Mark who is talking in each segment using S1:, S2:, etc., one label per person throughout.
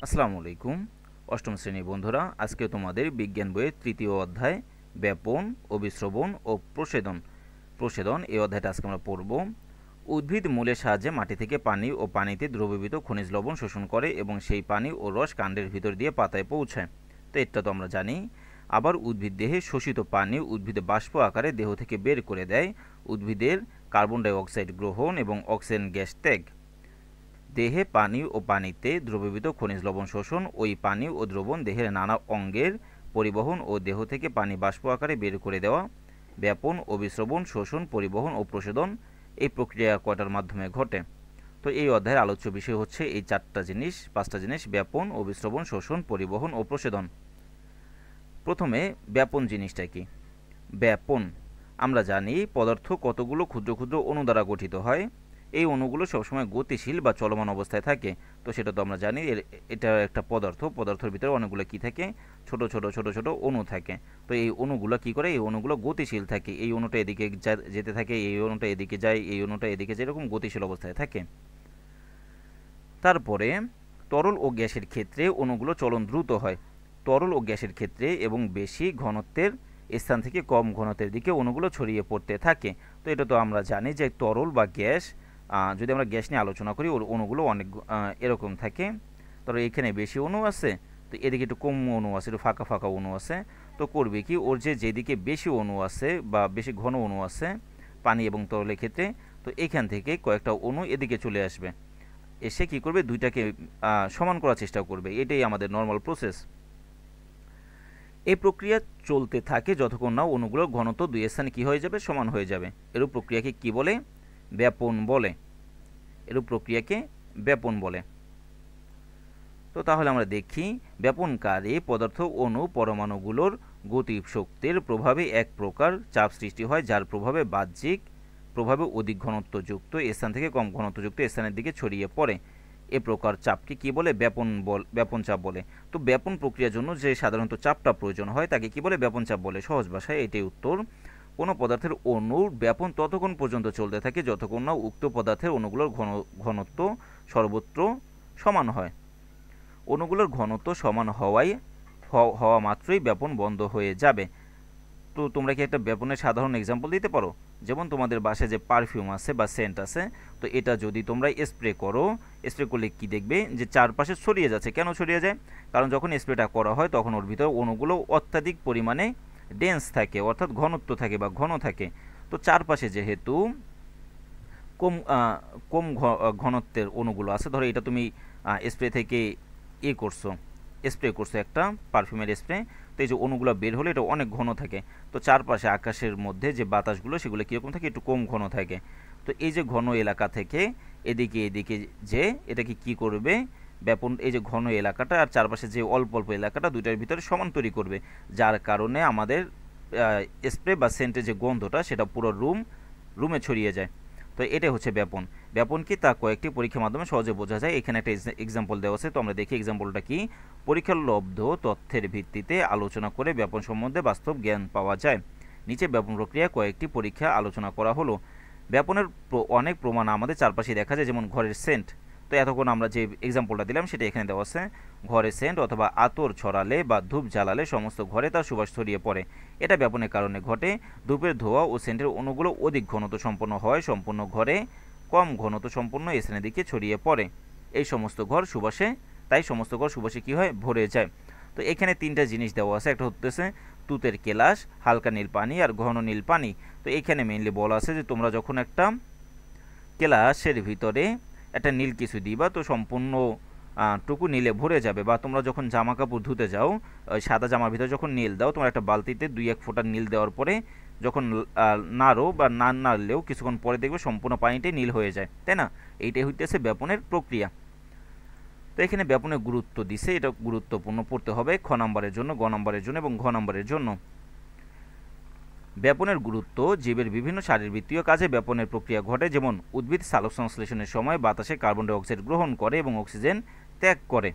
S1: আসসালামু আলাইকুম। অষ্টম শ্রেণীর বন্ধুরা, আজকে তোমাদের বিজ্ঞান বইয়ের তৃতীয় অধ্যায় ব্যাপন, অভিস্রবণ ও প্রসেদন প্রসেদন এই অধ্যায়টা আজকে আমরা পড়ব। উদ্ভিদ মূলের সাহায্যে মাটি থেকে পানি ও পানিতে দ্রবীভূত খনিজ লবণ শোষণ করে এবং সেই পানি ও রস কাণ্ডের ভিতর দিয়ে পাতায় পৌঁছায়। তো এটা তো আমরা জানি। আবার উদ্ভিদ দেহে শোষিত পানি উদ্ভিদে বাষ্প আকারে দেহ থেকে বের করে দেয়। উদ্ভিদের কার্বন ডাই অক্সাইড গ্রহণ এবং অক্সিজেন গ্যাস ত্যাগ। দেহে পানি ও পানিতে দ্রবীভূত খনিজ লবণ শোষণ, ওই পানি ও দ্রবণ দেহের নানা অঙ্গের পরিবহন ও দেহ থেকে পানি বাষ্প আকারে বের করে দেওয়া। ব্যাপন, অভিস্রবণ, শোষণ, পরিবহন ও প্রশোধন এই প্রক্রিয়া কয়টার মাধ্যমে ঘটে? তো এই অধ্যায়ের আলোচ্য বিষয় হচ্ছে এই পাঁচটা জিনিস: ব্যাপন, অভিস্রবণ, শোষণ, পরিবহন ও প্রশোধন। প্রথমে ব্যাপন জিনিসটা কি? ব্যাপন, আমরা জানি পদার্থ কতগুলো ক্ষুদ্র ক্ষুদ্র অণু দ্বারা গঠিত হয়। এই অণুগুলো সবসময় গতিশীল বা চলমান অবস্থায় থাকে। তো সেটা তো আমরা জানি। এটা একটা পদার্থের ভিতরে অনেকগুলো কি থাকে? ছোট ছোট ছোট ছোট অণু থাকে। তো এই অণুগুলো কি করে? এই অণুগুলো গতিশীল থাকে। এই অণুটা এদিকে যেতে থাকে, এই অণুটা এদিকে যায়, এই অণুটা এদিকে যায়, এরকম গতিশীল অবস্থায় থাকে। তারপরে তরল ও গ্যাসের ক্ষেত্রে অণুগুলো চলন দ্রুত হয়। তরল ও গ্যাসের ক্ষেত্রে এবং বেশি ঘনত্বের স্থান থেকে কম ঘনত্বের দিকে অণুগুলো ছড়িয়ে পড়তে থাকে। তো এটা তো আমরা জানি যে তরল বা গ্যাস, যদি আমরা গ্যাস নিয়ে আলোচনা করি, ওর অণুগুলো অনেক এরকম থাকে। ধরো এখানে বেশি অণু আছে, তো এদিকে একটু কম অণু আছে, একটু ফাঁকা ফাঁকা অণু আছে। তো করবে কি, ওর যেদিকে বেশি অণু আছে বা বেশি ঘন অণু আছে পানি এবং তরলের ক্ষেত্রে, তো এখান থেকে কয়েকটা অণু এদিকে চলে আসবে, এসে কি করবে, দুইটাকে সমান করার চেষ্টা করবে। এটাই আমাদের নর্মাল প্রসেস। এই প্রক্রিয়া চলতে থাকে যতক্ষণ না অণুগুলোর ঘনত্ব দুই স্থানে কি হয়ে যাবে, সমান হয়ে যাবে। এরূপ প্রক্রিয়াকে কি বলে? ব্যাপন বলে। এরূপ প্রক্রিয়াকে ব্যাপন বলে। তো তাহলে আমরা দেখি, ব্যাপনকারী পদার্থ অণু পরমাণুগুলোর গতিশক্তির প্রভাবে এক প্রকার চাপ সৃষ্টি হয়, যার প্রভাবে অধিক ঘনত্বযুক্ত স্থান থেকে কম ঘনত্বযুক্ত স্থানের দিকে ছড়িয়ে পড়ে। এ প্রকার চাপকে কি বলে? ব্যাপন চাপ বলে। তো ব্যাপন প্রক্রিয়ার জন্য যে সাধারণত চাপটা প্রয়োজন হয় তাকে কি বলে? ব্যাপন চাপ বলে। সহজ ভাষায় এটাই উত্তর। কোনো পদার্থের অণুর ব্যাপন ততক্ষণ পর্যন্ত চলতে থাকে যতক্ষণ না উক্ত পদার্থের অণুগুলোর ঘনত্ব সর্বত্র সমান হয়। অণুগুলোর ঘনত্ব সমান হওয়া মাত্রই ব্যাপন বন্ধ হয়ে যাবে। তো তোমরা কি একটা ব্যাপনের সাধারণ এক্সাম্পল দিতে পারো? যেমন তোমাদের বাসায় যে পারফিউম আছে বা সেন্ট আছে, তো এটা যদি তোমরা স্প্রে করলে কি দেখবে, যে চারপাশে ছড়িয়ে যাচ্ছে। কেন ছড়িয়ে যায়? কারণ যখন স্প্রেটা করা হয় তখন ওর ভিতরে অণুগুলো অত্যাধিক পরিমাণে ডেন্স থাকে, অর্থাৎ ঘনত্ব থাকে বা ঘন থাকে। তো চারপাশে যেহেতু কম ঘনত্বের অণুগুলো আছে, ধরো এটা তুমি স্প্রে থেকে স্প্রে করছো একটা পারফিউমের স্প্রে, তো এই যে অণুগুলো বের হলে এটা অনেক ঘন থাকে। তো চারপাশে আকাশের মধ্যে যে বাতাসগুলো সেগুলো কীরকম থাকে? একটু কম ঘন থাকে। তো এই যে ঘন এলাকা থেকে এদিকে যে এটাকে কি করবে? ব্যাপন, এই যে ঘন এলাকাটা আর চারপাশে যে অল্প অল্প এলাকাটা, দুইটার ভিতরে সমান তৈরি করবে, যার কারণে আমাদের স্প্রে বা সেন্টের যে গন্ধটা সেটা পুরো রুমে ছড়িয়ে যায়। তো এটাই হচ্ছে ব্যাপন। ব্যাপন কি, তা কয়েকটি পরীক্ষার মাধ্যমে সহজে বোঝা যায়। এখানে একটা এক্সাম্পল দেওয়া আছে, তো আমরা দেখি এক্সাম্পলটা কি। পরীক্ষার লব্ধ তথ্যের ভিত্তিতে আলোচনা করে ব্যাপন সম্বন্ধে বাস্তব জ্ঞান পাওয়া যায়। নিচে ব্যাপন প্রক্রিয়া কয়েকটি পরীক্ষা আলোচনা করা হলো। ব্যাপনের অনেক প্রমাণ আমাদের চারপাশে দেখা যায়, যেমন ঘরের সেন্ট। তো এতক্ষণ আমরা যে এক্সাম্পলটা দিলাম সেটা এখানে দেওয়া আছে। ঘরে সেন্ট অথবা আতর ছড়ালে বা ধূপ জ্বালালে সমস্ত ঘরে তার সুবাস ছড়িয়ে পড়ে। এটা ব্যাপনের কারণে ঘটে। ধূপের ধোঁয়া ও সেন্টের অণুগুলো অধিক ঘনত্ব সম্পন্ন হয়, সম্পূর্ণ ঘরে কম ঘনত্ব সম্পন্ন স্থানের দিকে ছড়িয়ে পড়ে। এই সমস্ত ঘর সুবাসে কি হয়? ভরে যায়। তো এখানে তিনটা জিনিস দেওয়া আছে। একটা হচ্ছে তুতের কেলাস, হালকা নীল পানি আর ঘন নীল পানি। তো এখানে মেইনলি বলা আছে যে তোমরা যখন একটা কেলাসের ভিতরে একটা নীল কিছু দিবা, তো সম্পূর্ণ টুকু নীলে ভরে যাবে। বা তোমরা যখন জামা কাপড় ধুতে যাও, সাদা জামার ভিতরে যখন নীল দাও, তোমরা একটা বালতিতে 2-1 ফোঁটা নীল দেওয়ার পরে যখন নাড়ো বা না নাড়লেও কিছুক্ষণ পরে দেখবে সম্পূর্ণ পানিটাই নীল হয়ে যায়, তাই না? এইটাই হইতেছে ব্যাপনের প্রক্রিয়া। তো এখানে ব্যাপনের গুরুত্ব দিছে, এটা গুরুত্বপূর্ণ পড়তে হবে খ নাম্বারের জন্য, গ নাম্বারের জন্য এবং ঘ নাম্বারের জন্য। ব্যাপনের গুরুত্ব, জীবের বিভিন্ন শারীরবৃত্তীয় কাজে ব্যাপনের প্রক্রিয়া ঘটে। যেমন উদ্ভিদ সালোক সংশ্লেষণের সময় বাতাসে কার্বন ডাই অক্সাইড গ্রহণ করে এবং অক্সিজেন ত্যাগ করে,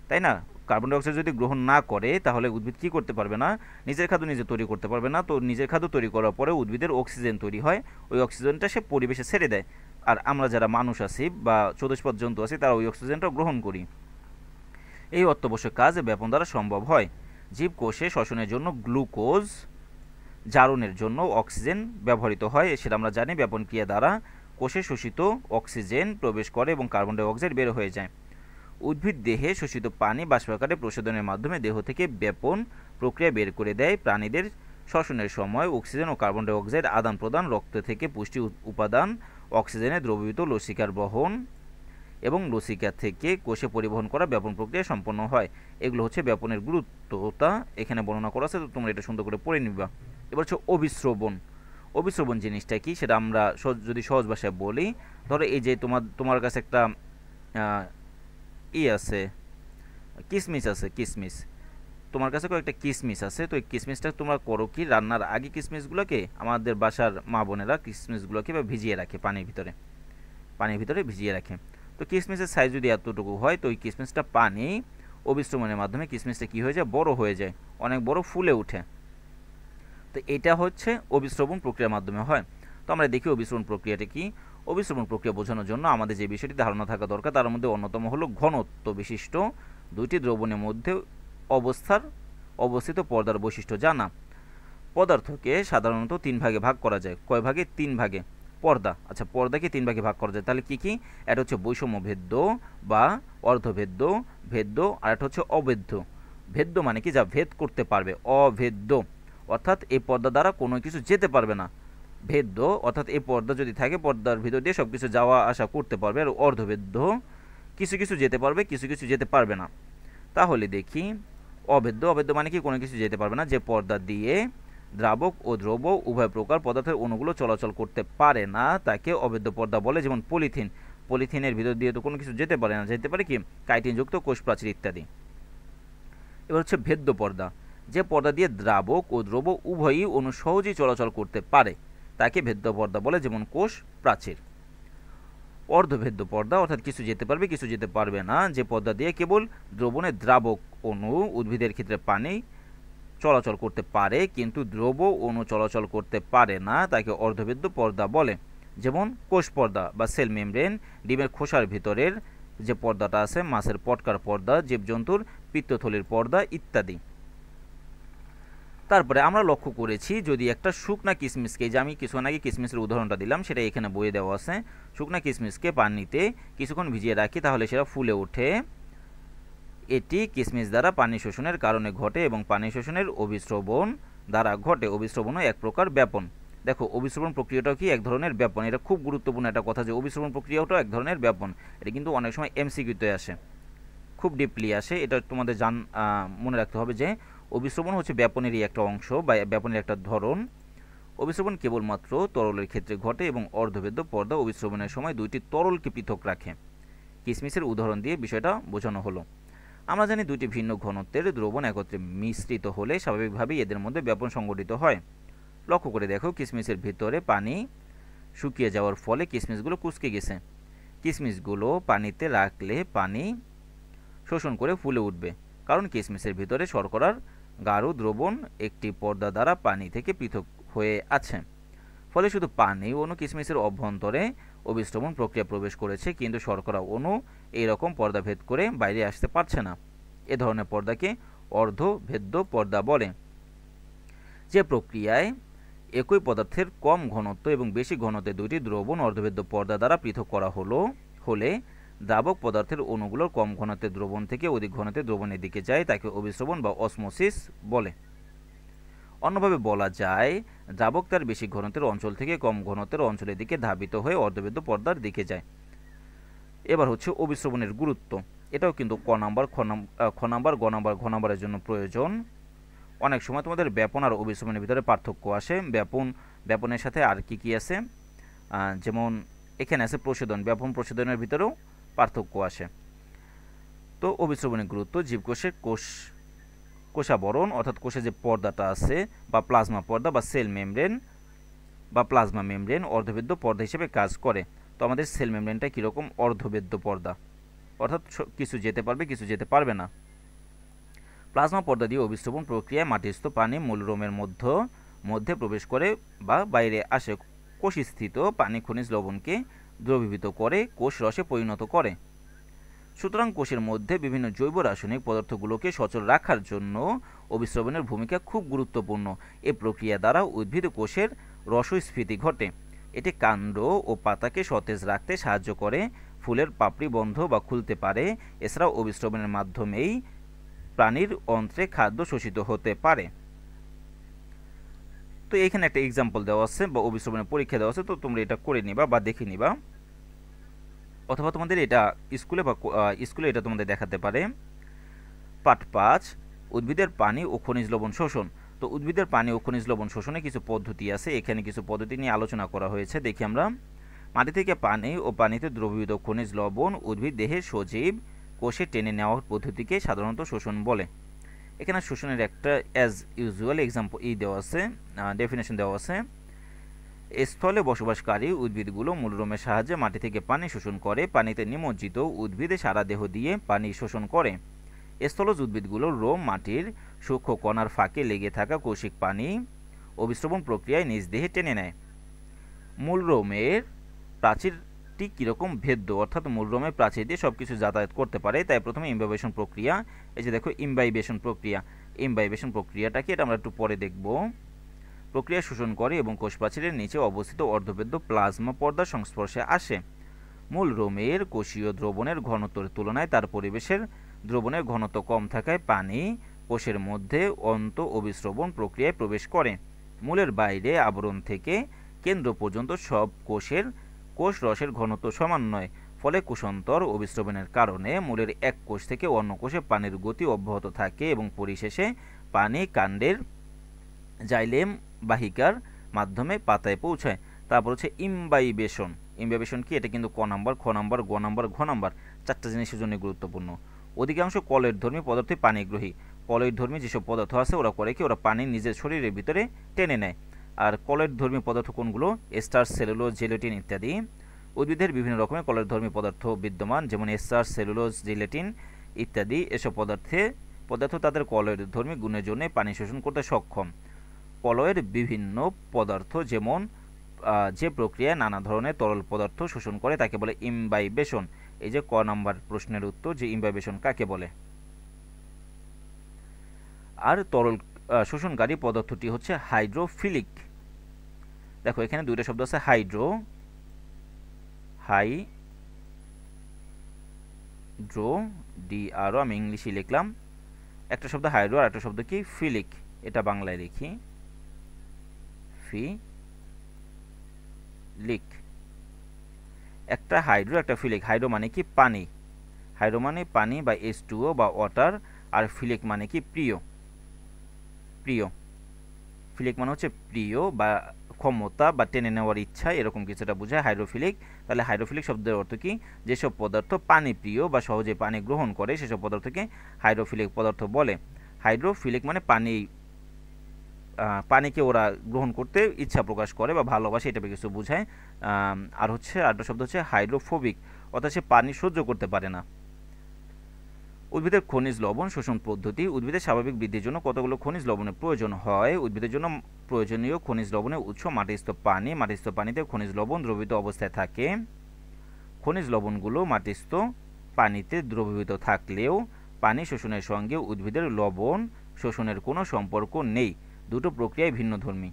S1: তাই না? কার্বন ডাই অক্সাইড যদি গ্রহণ না করে তাহলে উদ্ভিদ কি করতে পারবে না? নিজের খাদ্য নিজে তৈরি করতে পারবে না। তো নিজের খাদ্য তৈরি করার পরে উদ্ভিদের অক্সিজেন তৈরি হয়, ওই অক্সিজেনটা সে পরিবেশে ছেড়ে দেয়। আর আমরা যারা মানুষ আছি বা চতুষ্পদ জন্তু আছি তারা ওই অক্সিজেনটা গ্রহণ করি। এই অত্যাবশ্যক কাজ ব্যাপন দ্বারা সম্ভব হয়। জীবকোষে শ্বসনের জন্য গ্লুকোজ, জারণের জন্য অক্সিজেন ব্যবহৃত হয়, সেটা আমরা জানি। ব্যাপন ক্রিয়া দ্বারা কোষে শোষিত অক্সিজেন প্রবেশ করে এবং কার্বন ডাই অক্সাইড বের হয়ে যায়। উদ্ভিদ দেহে শোষিত পানি বাষ্পাকারে প্রশোধনের মাধ্যমে দেহ থেকে ব্যাপন প্রক্রিয়া বের করে দেয়। প্রাণীদের শ্বসনের সময় অক্সিজেন ও কার্বন ডাই অক্সাইড আদান প্রদান, রক্ত থেকে পুষ্টি উপাদান, অক্সিজেনে দ্রবীভূত লসিকার বহন এবং লসিকা থেকে কোষে পরিবহন করা ব্যাপন প্রক্রিয়া সম্পন্ন হয়। এগুলো হচ্ছে ব্যাপনের গুরুত্বটা এখানে বর্ণনা করা আছে, তো তোমরা এটা সুন্দর করে পড়ে নিবা। এবার হচ্ছে অবিশ্রবণ। অবিশ্রবণ জিনিসটা কি সেটা আমরা যদি সহজ ভাষায় বলি, ধরো এই যে তোমার কাছে একটা আছে, কিসমিস আছে, কিসমিস তোমার কাছে কয়েকটা কিসমিস আছে। তো এই কিসমিসটা তোমরা করো কি, রান্নার আগে কিসমিসগুলোকে, আমাদের বাসার মা বোনেরা কিসমিসগুলোকে ভিজিয়ে রাখে পানির ভিতরে ভিজিয়ে রাখে। তো কিসমিসের সাইজ যদি এতটুকু হয়, তো ওই কিসমিসটা পানি অবিশ্রবণের মাধ্যমে কিসমিসটা কি হয়ে যায়, বড় হয়ে যায়, অনেক বড় ফুলে ওঠে। তো এটা হচ্ছে অবিশ্রবণ প্রক্রিয়ার মাধ্যমে হয়। তো আমরা দেখি অবিশ্রবণ প্রক্রিয়াটা কি। অবিশ্রবণ প্রক্রিয়া বোঝানোর জন্য আমাদের যে বিষয়টি ধারণা থাকা দরকার, তার মধ্যে অন্যতম হলো ঘনত্ব বিশিষ্ট দুইটি দ্রবণের মধ্যে অবস্থিত পর্দার বৈশিষ্ট্য জানা। পদার্থকে সাধারণত 3 ভাগে ভাগ করা যায়। কয় ভাগে? 3 ভাগে। পর্দা, আচ্ছা পর্দাকে 3 ভাগে ভাগ করা যায়। তাহলে কি কি? এটা হচ্ছে বৈষম্য ভেদ্য বা অর্ধভেদ্য, ভেদ্য, আর এটা হচ্ছে অভেদ্য। ভেদ্য মানে কি? যা ভেদ করতে পারবে। অভেদ্য অর্থাৎ এই পর্দা দ্বারা কোনো কিছু যেতে পারবে না। ভেদ্য অর্থাৎ এই পর্দা যদি থাকে, পর্দার ভিতর দিয়ে সব কিছু যাওয়া আসা করতে পারবে। আর অর্ধভেদ্য কিছু কিছু যেতে পারবে, কিছু কিছু যেতে পারবে না। তাহলে দেখি অভেদ্য। অভেদ্য মানে কি? কোনো কিছু যেতে পারবে না। যে পর্দা দিয়ে দ্রাবক ও দ্রব উভয় প্রকার পদার্থের অণুগুলো চলাচল করতে পারে না, তাকে অভেদ্য পর্দা বলে। যেমন পলিথিন, পলিথিনের ভিতর দিয়ে তো কোনো কিছু যেতে পারে না, যেতে পারে কি? কাইটিনযুক্ত কোষ প্রাচীর ইত্যাদি। এবার হচ্ছে ভেদ্য পর্দা। যে পর্দা দিয়ে দ্রাবক ও দ্রব উভয়ই অণু সহজেই চলাচল করতে পারে, তাকে ভেদ্য পর্দা বলে, যেমন কোষ প্রাচীর। অর্ধভেদ্য পর্দা অর্থাৎ কিছু যেতে পারবে, কিছু যেতে পারবে না। যে পর্দা দিয়ে কেবল দ্রবণের দ্রাবক অণু, উদ্ভিদের ক্ষেত্রে পানি, চলাচল করতে পারে কিন্তু দ্রব অণু চলাচল করতে পারে না, তাকে অর্ধভেদ্য পর্দা বলে। যেমন কোষ পর্দা বা সেল মেমব্রেন, ডিমের খোসার ভিতরের যে পর্দাটা আছে, মাছের পটকার পর্দা, জীবজন্তুর পিত্তথলির পর্দা ইত্যাদি। তারপরে আমরা লক্ষ্য করেছি, যদি একটা শুকনা কিসমিসকে, যে আমি কিছুক্ষণ আগে কিসমিসের উদাহরণটা দিলাম, সেটা এখানে বইয়ে দেওয়া আছে। শুকনা কিসমিসকে পানিতে কিছুক্ষণ ভিজিয়ে রাখি, তাহলে সেটা ফুলে ওঠে। এটি কিসমিস দ্বারা পানি শোষণের কারণে ঘটে এবং পানি শোষণের অবিশ্রবণ দ্বারা ঘটে। অবিশ্রবণও এক প্রকার ব্যাপন। দেখো অবিশ্রবণ প্রক্রিয়াটাও কি? এক ধরনের ব্যাপন। এটা খুব গুরুত্বপূর্ণ একটা কথা, যে অবিশ্রবণ প্রক্রিয়াটাও এক ধরনের ব্যাপন। এটা কিন্তু অনেক সময় এমসিকিউতে আসে, খুব ডিপলি আসে। এটা তোমাদের মনে রাখতে হবে যে অবিশ্রবণ হচ্ছে ব্যাপনেরই একটা অংশ বা ব্যাপনের একটা ধরন। অবিশ্রবণ কেবলমাত্র তরলের ক্ষেত্রে ঘটে এবং অর্ধভেদ্য পর্দা অবিশ্রবণের সময় দুইটি তরলকে পৃথক রাখে। কিসমিসের উদাহরণ দিয়ে বিষয়টা বোঝানো হলো। আমরা জানি দুইটি ভিন্ন ঘনত্বের দ্রবণ একত্রে মিশ্রিত হলে স্বাভাবিকভাবেই এদের মধ্যে ব্যাপন সংঘটিত হয়। লক্ষ্য করে দেখো, কিসমিসের ভিতরে পানি শুকিয়ে যাওয়ার ফলে কিসমিসগুলো কুঁচকে গেছে। কিসমিসগুলো পানিতে রাখলে পানি শোষণ করে ফুলে উঠবে, কারণ কিসমিসের ভিতরে শর্করার গাঢ় দ্রবণ একটি পর্দা দ্বারা পানি থেকে পৃথক হয়ে আছে। ফলে শুধু পানি অণু কিসমিসের অভ্যন্তরে অবিশ্রবণ প্রক্রিয়া প্রবেশ করেছে, কিন্তু শর্করা অণু এইরকম পর্দা ভেদ করে বাইরে আসতে পারছে না। এ ধরনের পর্দাকে অর্ধভেদ্য পর্দা বলে। যে প্রক্রিয়ায় একই পদার্থের কম ঘনত্ব এবং বেশি ঘনত্বের দুইটি দ্রবণ অর্ধভেদ্য পর্দা দ্বারা পৃথক করা হলে দ্রাবক পদার্থের অণুগুলোর কম ঘনত্বের দ্রবণ থেকে অধিক ঘনত্বের দ্রবণের দিকে যায়, তাকে অবিশ্রবণ বা অসমোসিস বলে। অন্যভাবে বলা যায়, দ্রাবক তার বেশি ঘনত্বের অঞ্চল থেকে কম ঘনত্বের অঞ্চলের দিকে ধাবিত হয়ে অর্ধভেদ্য পর্দার দিকে যায়। এবার হচ্ছে অবিশ্রবণের গুরুত্ব। এটাও কিন্তু ক নাম্বার, খ নাম্বার, গ নাম্বার, ঘ নাম্বারের জন্য প্রয়োজন। অনেক সময় তোমাদের ব্যাপন আর অবিশ্রবণের ভিতরে পার্থক্য আসে। ব্যাপনের সাথে আর কি কি আছে, যেমন এখানে আছে প্রশোধন। ব্যাপন প্রশোধনের ভিতরেও পার্থক্য আসে। তো অবিশ্রবণের গুরুত্ব, জীবকোষের কোষাবরণ অর্থাৎ কোষে যে পর্দাটা আছে বা প্লাজমা পর্দা বা সেল মেমব্রেন বা প্লাজমা মেমব্রেন অর্ধভেদ্য পর্দা হিসেবে কাজ করে। তো আমাদের সেল মেমব্রেনটা কীরকম? অর্ধভেদ্য পর্দা, অর্থাৎ কিছু যেতে পারবে, কিছু যেতে পারবে না। প্লাজমা পর্দা দিয়ে অবিশ্রবণ প্রক্রিয়ায় মাটিস্থ পানি মূলরোমের মধ্যে প্রবেশ করে বা বাইরে আসে। কোষস্থিত পানি খনিজ লবণকে দ্রবীভূত করে কোষ রসে পরিণত করে। সুতরাং কোষের মধ্যে বিভিন্ন জৈব রাসায়নিক পদার্থগুলোকে সচল রাখার জন্য অভিস্রবণের ভূমিকা খুব গুরুত্বপূর্ণ। এই প্রক্রিয়া দ্বারা উদ্ভিদ কোষের রসস্ফীতি ঘটে। এটি কাণ্ড ও পাতাকে সতেজ রাখতে সাহায্য করে, ফুলের পাপড়ি বন্ধ বা খুলতে পারে। এছাড়াও অভিস্রবণের মাধ্যমেই প্রাণীর অন্ত্রে খাদ্য শোষিত হতে পারে। তো এখানে একটা এক্সাম্পল দেওয়া আছে বা অভিস্রবণের পরীক্ষা দেওয়া আছে, তো তোমরা এটা করে নিবা বা দেখে নিবা, অথবা তোমাদের এটা স্কুলে এটা তোমাদের দেখাতে পারে। পাঠ 5, উদ্ভিদের পানি ও খনিজ লবণ শোষণ। তো উদ্ভিদের পানি ও খনিজ লবণ শোষণে কিছু পদ্ধতি আছে, এখানে কিছু পদ্ধতি নিয়ে আলোচনা করা হয়েছে। দেখি আমরা। মাটি থেকে পানি ও পানিতে দ্রবীভূত খনিজ লবণ উদ্ভিদ দেহের সজীব কোষে টেনে নেওয়ার পদ্ধতিকে সাধারণত শোষণ বলে। এখানে শোষণের একটা অ্যাজ ইউজুয়াল এক্সাম্পল দেওয়া আছে, ডেফিনেশন দেওয়া আছে। স্থলে বসবাসকারী উদ্ভিদগুলো মূলরোমের সাহায্যে মাটি থেকে পানি শোষণ করে। পানিতে নিমজ্জিত উদ্ভিদে সারা দেহ দিয়ে পানি শোষণ করে। স্থলজ উদ্ভিদগুলোর রোম মাটির সূক্ষ্ম কণার ফাঁকে লেগে থাকা কৌশিক পানি অভিস্রবণ প্রক্রিয়ায় নিজ দেহে টেনে নেয়। মূলরোমের প্রাচীরটি কীরকম ভেদ্য, অর্থাৎ মূলরোমের প্রাচীর দিয়ে সব কিছু যাতায়াত করতে পারে। তাই প্রথমে ইমবাইবেশন প্রক্রিয়া, এই যে দেখো ইমবাইবেশন প্রক্রিয়াটা কি, এটা আমরা একটু পরে দেখব। প্রক্রিয়া শোষণ করে এবং কোষ প্রাচীরের নিচে অবস্থিত অর্ধবেদ্য প্লাজমা পর্দার সংস্পর্শে আসে। মূল রোমের কোষীয় দ্রবণের ঘনত্বের তুলনায় তার পরিবেশের দ্রবণের ঘনত্ব কম থাকায় পানি কোষের মধ্যে অন্ত অভিস্রবণ প্রক্রিয়ায় প্রবেশ করে। মূলের বাইরে আবরণ থেকে কেন্দ্র পর্যন্ত সব কোষ রসের ঘনত্ব সমান নয়, ফলে কোষান্তর অভিস্রবণের কারণে মূলের এক কোষ থেকে অন্য কোষে পানির গতি অব্যাহত থাকে এবং পরিশেষে পানি কাণ্ডের জাইলেম বাহিকার মাধ্যমে পাতায় পৌঁছায়। তারপর হচ্ছে ইমবাইবেশন। ইমবাইবেশন কি, এটা কিন্তু ক নাম্বার, খ নাম্বার, গ নাম্বার, ঘ নাম্বার, চারটা জিনিসের জন্য গুরুত্বপূর্ণ। অধিকাংশ কলয়েডধর্মী পদার্থই পানিগ্রহী। কলয়েডধর্মী যেসব পদার্থ আছে ওরা করে কি, ওরা পানি নিজের শরীরের ভিতরে টেনে নেয়। আর কলয়েডধর্মী পদার্থ কোনগুলো? স্টার্চ, সেলুলোজ, জেলেটিন ইত্যাদি। উদ্ভিদের বিভিন্ন রকমের কলয়েডধর্মী পদার্থ বিদ্যমান, যেমন স্টার্চ, সেলুলোজ, জেলেটিন ইত্যাদি। এসব পদার্থ তাদের কলয়েডধর্মী গুণের জন্য পানি শোষণ করতে সক্ষম। কলয়ের বিভিন্ন পদার্থ যেমন যে প্রক্রিয়ায় নানা ধরনের তরল পদার্থ শোষণ করে তাকে বলে ইমবাইবেশন। এই যে ক নাম্বার প্রশ্নের উত্তর, যে ইমবাইবেশন কাকে বলে। আর তরল শোষণকারী পদার্থটি হচ্ছে হাইড্রোফিলিক। দেখো এখানে দুইটা শব্দ আছে, হাইড্রো ডিআরও আমি ইংলিশে লিখলাম। একটা শব্দ হাইড্রো আর একটা শব্দ কি ফিলিক, এটা বাংলায় লিখি ফিলিক। একটা হাইড্রো একটা ফিলিক। হাইড্রো মানে কি পানি, হাইড্রো মানে পানি বা H2O বা ওয়াটার, আর ফিলিক মানে কি প্রিয়। ফিলিক মানে হচ্ছে প্রিয় বা ক্ষমতা বা টেনে নেওয়ার ইচ্ছা, এরকম কিছুটা বোঝায় হাইড্রোফিলিক। তাহলে হাইড্রোফিলিক শব্দের অর্থ কি? যেসব পদার্থ পানি প্রিয় বা সহজে পানি গ্রহণ করে সেসব পদার্থকে হাইড্রোফিলিক পদার্থ বলে। হাইড্রোফিলিক মানে পানিকে ওরা গ্রহণ করতে ইচ্ছা প্রকাশ করে বা ভালোবাসে, এটা কিছু বোঝায়। আর হচ্ছে আরেকটা শব্দ হচ্ছে হাইড্রোফোবিক, অর্থাৎ সে পানি সহ্য করতে পারে না। উদ্ভিদের খনিজ লবণ শোষণ পদ্ধতি। উদ্ভিদের স্বাভাবিক বৃদ্ধির জন্য কতগুলো খনিজ লবণের প্রয়োজন হয়? উদ্ভিদের জন্য প্রয়োজনীয় খনিজ লবণের উৎস মাটিস্থ পানি। মাটিস্থ পানিতে খনিজ লবণ দ্রবীভূত অবস্থায় থাকে। খনিজ লবণগুলো মাটিস্থ পানিতে দ্রবীভূত থাকলেও পানি শোষণের সঙ্গে উদ্ভিদের লবণ শোষণের কোনো সম্পর্ক নেই, দুটো প্রক্রিয়ায় ভিন্নধর্মী।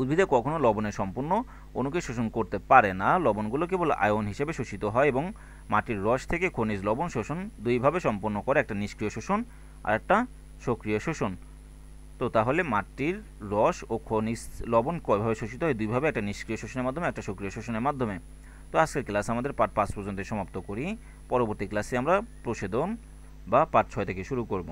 S1: উদ্ভিদে কখনো লবণের সম্পূর্ণ অণুকে শোষণ করতে পারে না। লবণগুলো কেবল আয়ন হিসেবে শোষিত হয় এবং মাটির রস থেকে খনিজ লবণ শোষণ দুইভাবে সম্পন্ন করে, একটা নিষ্ক্রিয় শোষণ আর একটা সক্রিয় শোষণ। তো তাহলে মাটির রস ও খনিজ লবণ কয়ভাবে শোষিত হয়? দুইভাবে, একটা নিষ্ক্রিয় শোষণের মাধ্যমে, একটা সক্রিয় শোষণের মাধ্যমে। তো আজকের ক্লাস আমাদের পার্ট 5 পর্যন্ত সমাপ্ত করি। পরবর্তী ক্লাসে আমরা প্রষেধন বা পার্ট 6 থেকে শুরু করব।